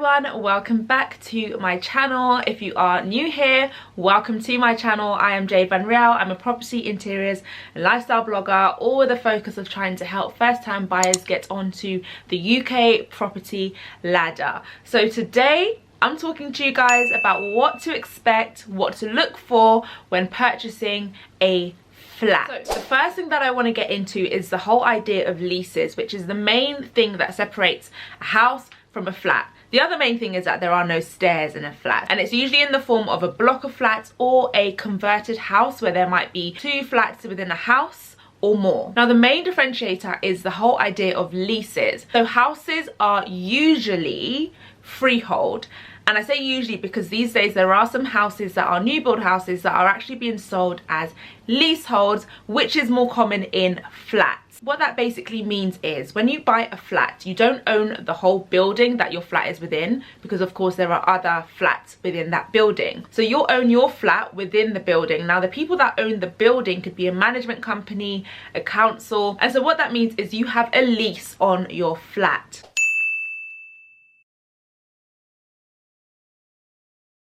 everyone, welcome back to my channel. If you are new here, welcome to my channel. I am Jade Vanriel. I'm a property, interiors and lifestyle blogger, all with the focus of trying to help first-time buyers get onto the UK property ladder. So today I'm talking to you guys about what to expect, what to look for when purchasing a flat. So the first thing that I want to get into is the whole idea of leases, which is the main thing that separates a house from a flat. The other main thing is that there are no stairs in a flat, and it's usually in the form of a block of flats or a converted house where there might be 2 flats within a house or more. Now the main differentiator is the whole idea of leases. So houses are usually freehold, and I say usually because these days there are some houses that are new build houses that are actually being sold as leaseholds, which is more common in flats. What that basically means is when you buy a flat, you don't own the whole building that your flat is within, because of course there are other flats within that building. So you'll own your flat within the building. Now the people that own the building could be a management company, a council, and so what that means is you have a lease on your flat.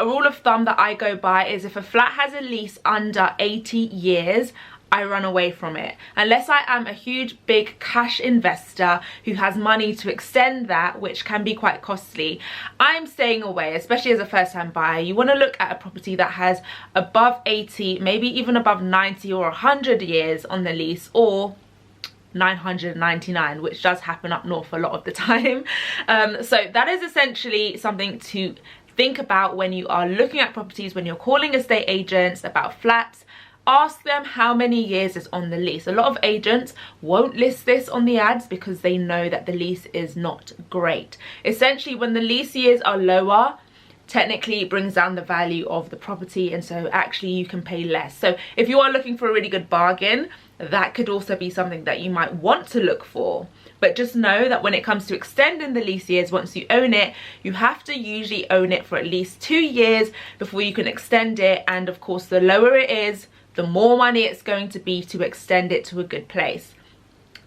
A rule of thumb that I go by is if a flat has a lease under 80 years, I run away from it. Unless I am a huge big cash investor who has money to extend that, which can be quite costly, I'm staying away, especially as a first-time buyer. You want to look at a property that has above 80, maybe even above 90 or 100 years on the lease, or 999, which does happen up north a lot of the time. So that is essentially something to think about when you are looking at properties, when you're calling estate agents about flats. Ask them how many years is on the lease. A lot of agents won't list this on the ads because they know that the lease is not great. Essentially, when the lease years are lower, technically it brings down the value of the property, and so actually you can pay less. So if you are looking for a really good bargain, that could also be something that you might want to look for. But just know that when it comes to extending the lease years, once you own it, you have to usually own it for at least 2 years before you can extend it. And of course, the lower it is, the more money it's going to be to extend it to a good place.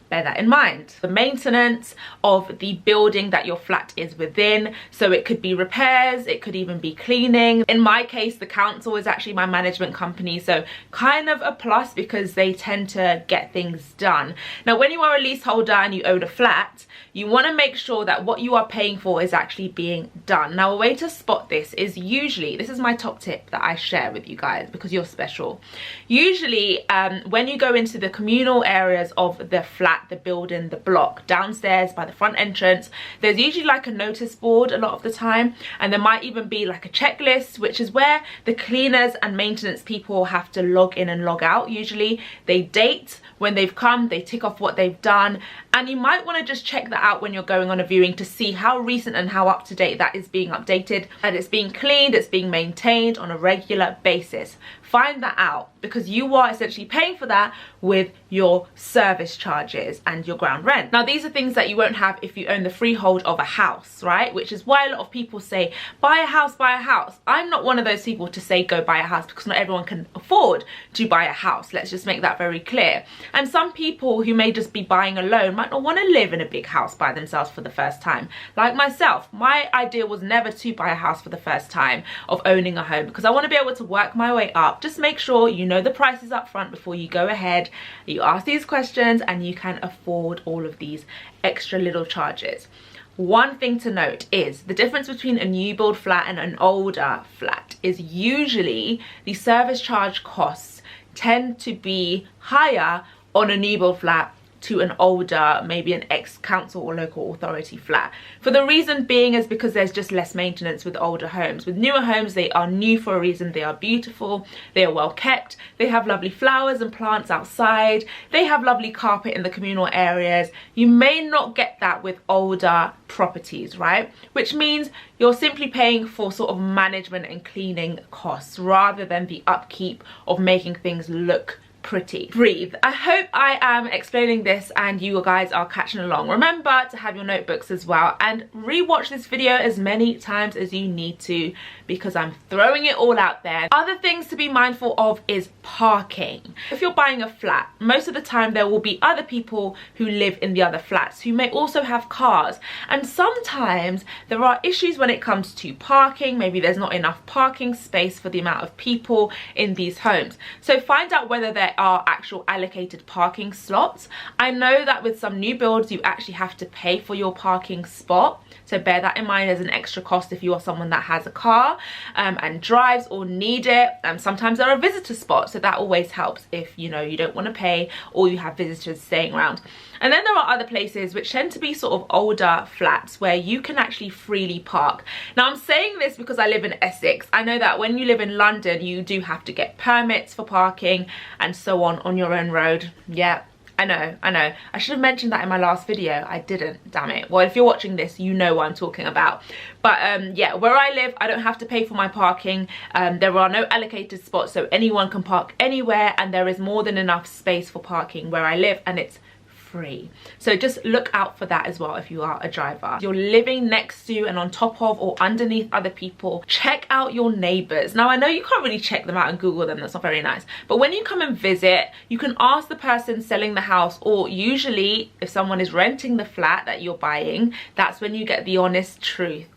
Bear that in mind. The maintenance of the building that your flat is within, so it could be repairs, it could even be cleaning. In my case, the council is actually my management company, so kind of a plus because they tend to get things done. Now when you are a leaseholder and you own a flat, you want to make sure that what you are paying for is actually being done. Now a way to spot this is usually, this is my top tip that I share with you guys because you're special. Usually when you go into the communal areas of the flat, the building, the block, downstairs by the front entrance, there's usually like a notice board a lot of the time, and there might even be like a checklist, which is where the cleaners and maintenance people have to log in and log out. Usually they date when they've come, they tick off what they've done, and you might want to just check that out when you're going on a viewing to see how recent and how up to date that is being updated, and it's being cleaned, it's being maintained on a regular basis. Find that out, because you are essentially paying for that with your service charges and your ground rent. Now these are things that you won't have if you own the freehold of a house, right? Which is why a lot of people say buy a house, buy a house. I'm not one of those people to say go buy a house, because not everyone can afford to buy a house. Let's just make that very clear. And some people who may just be buying alone might not want to live in a big house by themselves for the first time. Like myself, my idea was never to buy a house for the first time of owning a home, because I want to be able to work my way up. Just make sure you know the prices up front before you go ahead, you ask these questions, and you can afford all of these extra little charges. One thing to note is the difference between a new build flat and an older flat is usually the service charge costs tend to be higher on a new build flat to an older, maybe an ex-council or local authority flat. For the reason being is because there's just less maintenance with older homes. With newer homes, they are new for a reason. They are beautiful, they are well kept, they have lovely flowers and plants outside, they have lovely carpet in the communal areas. You may not get that with older properties, right? Which means you're simply paying for sort of management and cleaning costs rather than the upkeep of making things look pretty. Breathe. I hope I am explaining this and you guys are catching along. Remember to have your notebooks as well and rewatch this video as many times as you need to, because I'm throwing it all out there. Other things to be mindful of is parking. If you're buying a flat, most of the time there will be other people who live in the other flats who may also have cars, and sometimes there are issues when it comes to parking. Maybe there's not enough parking space for the amount of people in these homes. So find out whether there are actual allocated parking slots. I know that with some new builds you actually have to pay for your parking spot, so bear that in mind as an extra cost if you are someone that has a car and drives or need it. Sometimes there are visitor spots, so that always helps if you know you don't want to pay or you have visitors staying around. And then there are other places which tend to be sort of older flats where you can actually freely park. Now I'm saying this because I live in Essex. I know that when you live in London you do have to get permits for parking and so on your own road. Yeah, I know. I should have mentioned that in my last video. I didn't, damn it. Well, if you're watching this, you know what I'm talking about. But yeah, where I live, I don't have to pay for my parking. There are no allocated spots, so anyone can park anywhere, and there is more than enough space for parking where I live, and it's free. So just look out for that as well if you are a driver. You're living next to and on top of or underneath other people, check out your neighbors. Now I know you can't really check them out and Google them, that's not very nice, but when you come and visit you can ask the person selling the house, or usually if someone is renting the flat that you're buying, that's when you get the honest truth.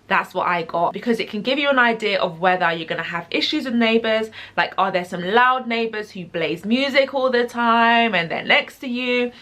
That's what I got, because it can give you an idea of whether you're going to have issues with neighbors. Like, are there some loud neighbors who blaze music all the time and they're next to you?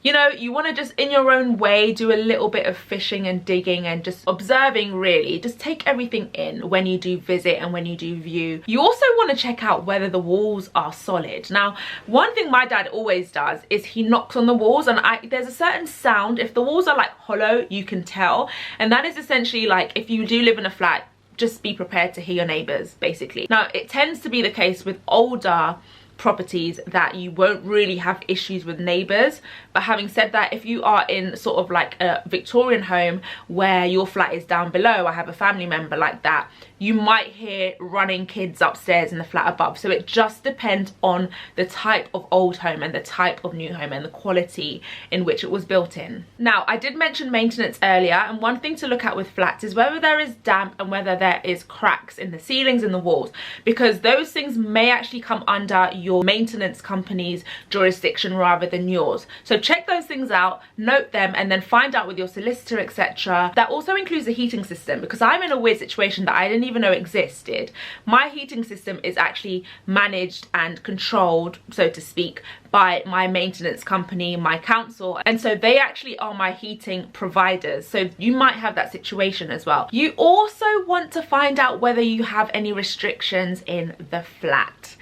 You know, you want to just in your own way do a little bit of fishing and digging and just observing, really. Just take everything in when you do visit and when you do view. You also want to check out whether the walls are solid. Now, one thing my dad always does is he knocks on the walls, and there's a certain sound. If the walls are like hollow, you can tell. And that is essentially like, if you do live in a flat, just be prepared to hear your neighbors, basically. Now, it tends to be the case with older properties that you won't really have issues with neighbors. But having said that, if you are in sort of like a Victorian home where your flat is down below, I have a family member like that, you might hear running kids upstairs in the flat above. So it just depends on the type of old home and the type of new home and the quality in which it was built in. Now, I did mention maintenance earlier, and one thing to look at with flats is whether there is damp and whether there is cracks in the ceilings and the walls, because those things may actually come under your maintenance company's jurisdiction rather than yours. So check those things out, note them, and then find out with your solicitor, etc. That also includes the heating system, because I'm in a weird situation that I didn't even know existed. My heating system is actually managed and controlled, so to speak, by my maintenance company, my council, and so they actually are my heating providers. So you might have that situation as well. You also want to find out whether you have any restrictions in the flat.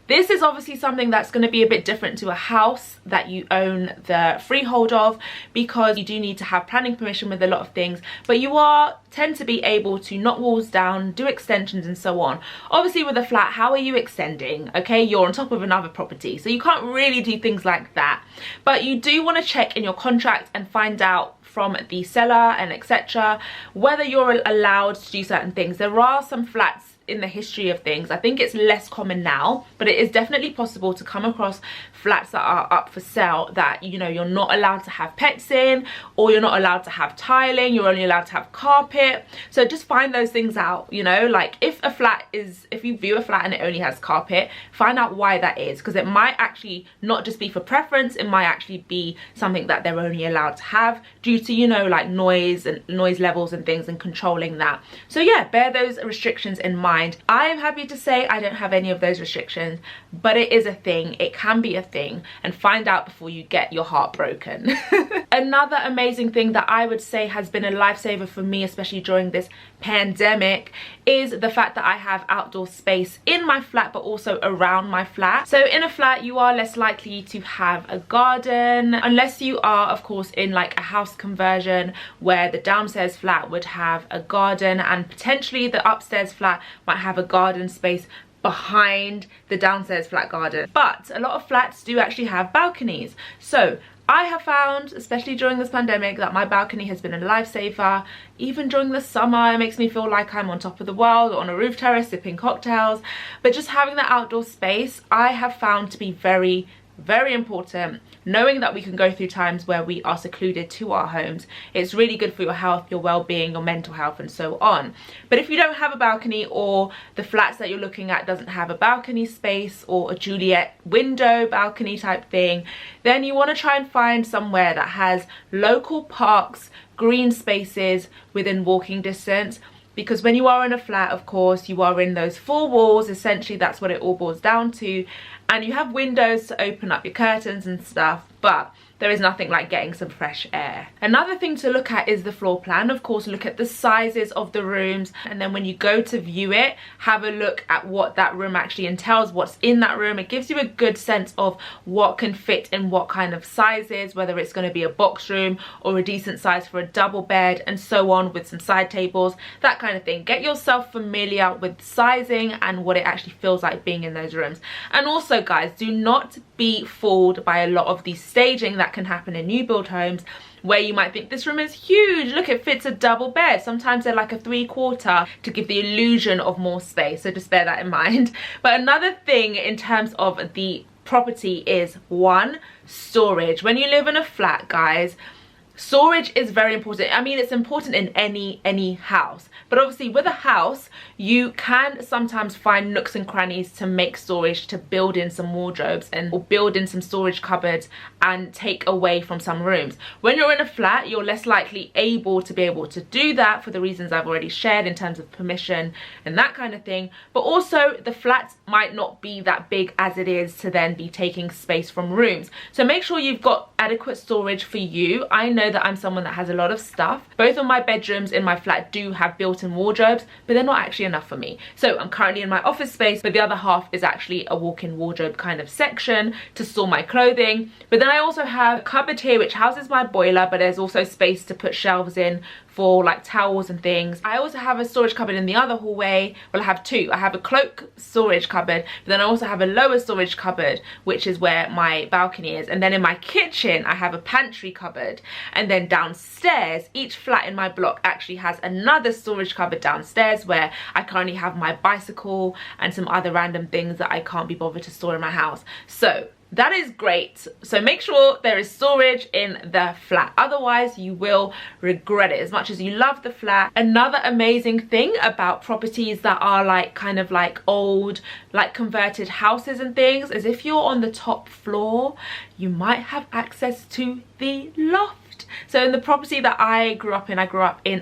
This is obviously something that's going to be a bit different to a house that you own the freehold of, because you do need to have planning permission with a lot of things, but you tend to be able to knock walls down, do extensions and so on. Obviously with a flat, how are you extending? Okay, you're on top of another property, so you can't really do things like that. But you do want to check in your contract and find out from the seller and etc. whether you're allowed to do certain things. There are some flats in the history of things, I think it's less common now, but it is definitely possible to come across flats that are up for sale that, you know, you're not allowed to have pets in, or you're not allowed to have tiling, you're only allowed to have carpet. So just find those things out, you know, like if you view a flat and it only has carpet, find out why that is, because it might actually not just be for preference, it might actually be something that they're only allowed to have due to, you know, like noise and noise levels and things and controlling that. So yeah, bear those restrictions in mind. I am happy to say I don't have any of those restrictions, but it is a thing, it can be a thing, and find out before you get your heart broken. Another amazing thing that I would say has been a lifesaver for me, especially during this pandemic, is the fact that I have outdoor space in my flat but also around my flat. So in a flat you are less likely to have a garden, unless you are of course in like a house conversion where the downstairs flat would have a garden and potentially the upstairs flat might have a garden space behind the downstairs flat garden. But a lot of flats do actually have balconies, so I have found, especially during this pandemic, that my balcony has been a lifesaver. Even during the summer, it makes me feel like I'm on top of the world or on a roof terrace sipping cocktails. But just having that outdoor space, I have found to be very, very important. Knowing that we can go through times where we are secluded to our homes, it's really good for your health, your well-being, your mental health, and so on. But if you don't have a balcony, or the flats that you're looking at doesn't have a balcony space or a Juliet window balcony type thing, then you want to try and find somewhere that has local parks, green spaces within walking distance. Because when you are in a flat, of course, you are in those four walls. Essentially, that's what it all boils down to. And you have windows to open up your curtains and stuff, but there is nothing like getting some fresh air. Another thing to look at is the floor plan. Of course, look at the sizes of the rooms, and then when you go to view it, have a look at what that room actually entails, what's in that room. It gives you a good sense of what can fit in what kind of sizes, whether it's going to be a box room or a decent size for a double bed, and so on, with some side tables, that kind of thing. Get yourself familiar with sizing and what it actually feels like being in those rooms. And also, guys, do not be fooled by a lot of the staging that can happen in new build homes, where you might think this room is huge, look, it fits a double bed. Sometimes they're like a 3/4 to give the illusion of more space, so just bear that in mind. But another thing in terms of the property is, one, storage. When you live in a flat, guys, storage is very important. I mean, it's important in any house, but obviously with a house, you can sometimes find nooks and crannies to make storage, to build in some wardrobes or build in some storage cupboards and take away from some rooms. When you're in a flat, you're less likely able to do that for the reasons I've already shared in terms of permission and that kind of thing. But also, the flats might not be that big as it is to then be taking space from rooms. So make sure you've got adequate storage for you. I know that I'm someone that has a lot of stuff. Both of my bedrooms in my flat do have built-in wardrobes, but they're not actually enough for me. So I'm currently in my office space, but the other half is actually a walk-in wardrobe kind of section to store my clothing. But then I also have a cupboard here which houses my boiler, but there's also space to put shelves in for like towels and things. I also have a storage cupboard in the other hallway. Well, I have two. I have a cloak storage cupboard, but then I also have a lower storage cupboard, which is where my balcony is. And then in my kitchen, I have a pantry cupboard. And then downstairs, each flat in my block actually has another storage cupboard downstairs, where I currently have my bicycle and some other random things that I can't be bothered to store in my house. So that is great. So make sure there is storage in the flat, otherwise you will regret it as much as you love the flat. Another amazing thing about properties that are like kind of like old, like converted houses and things, is if you're on the top floor, you might have access to the loft. So in the property that I grew up in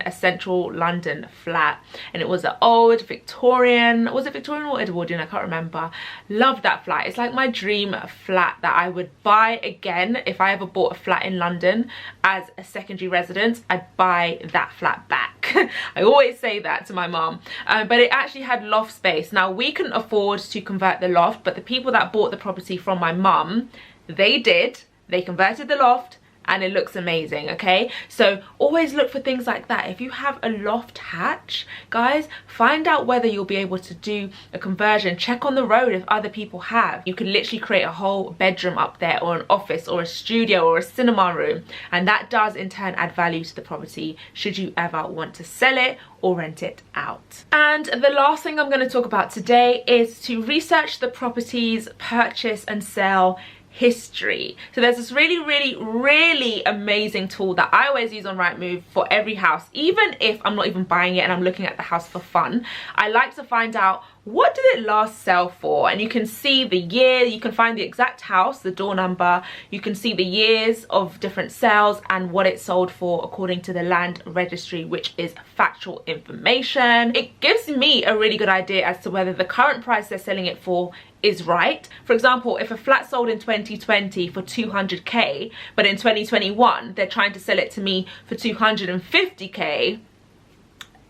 a central London flat, and it was an old Victorian, was it Victorian or Edwardian? I can't remember. Love that flat. It's like my dream flat that I would buy again. If I ever bought a flat in London as a secondary residence, I'd buy that flat back. I always say that to my mom. But it actually had loft space. Now, we couldn't afford to convert the loft, but the people that bought the property from my mum, they did. They converted the loft, and it looks amazing. Okay, so always look for things like that. If you have a loft hatch, guys, find out whether you'll be able to do a conversion. Check on the road if other people have. You can literally create a whole bedroom up there, or an office, or a studio, or a cinema room, and that does in turn add value to the property should you ever want to sell it or rent it out. And the last thing I'm going to talk about today is to research the property's purchase and sale history. So there's this really amazing tool that I always use on Rightmove for every house. Even if I'm not even buying it and I'm looking at the house for fun, I like to find out, what did it last sell for? And you can see the year, you can find the exact house, the door number, you can see the years of different sales and what it sold for according to the land registry, which is factual information. It gives me a really good idea as to whether the current price they're selling it for is right. For example, if a flat sold in 2020 for 200k, but in 2021 they're trying to sell it to me for 250k,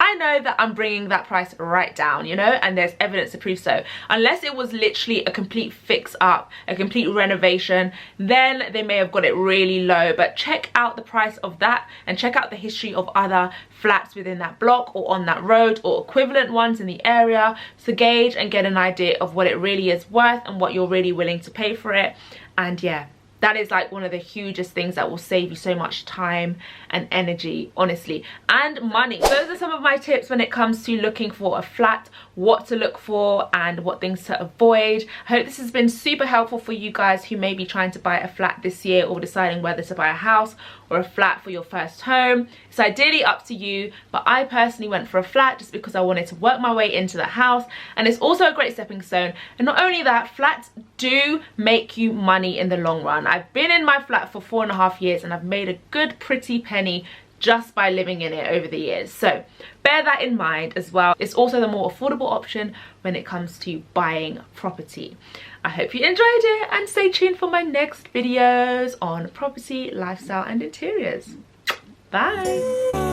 I know that I'm bringing that price right down, you know, and there's evidence to prove so. Unless it was literally a complete fix up, a complete renovation, then they may have got it really low. But check out the price of that and check out the history of other flats within that block or on that road or equivalent ones in the area to gauge and get an idea of what it really is worth and what you're really willing to pay for it. And yeah, that is like one of the hugest things that will save you so much time and energy, honestly, and money. Those are some of my tips when it comes to looking for a flat, what to look for and what things to avoid. I hope this has been super helpful for you guys who may be trying to buy a flat this year or deciding whether to buy a house or a flat for your first home. It's ideally up to you, but I personally went for a flat just because I wanted to work my way into the house, and it's also a great stepping stone. And not only that, flats do make you money in the long run. I've been in my flat for 4.5 years and I've made a good pretty penny just by living in it over the years. So bear that in mind as well. It's also the more affordable option when it comes to buying property. I hope you enjoyed it, and stay tuned for my next videos on property, lifestyle and interiors. Bye.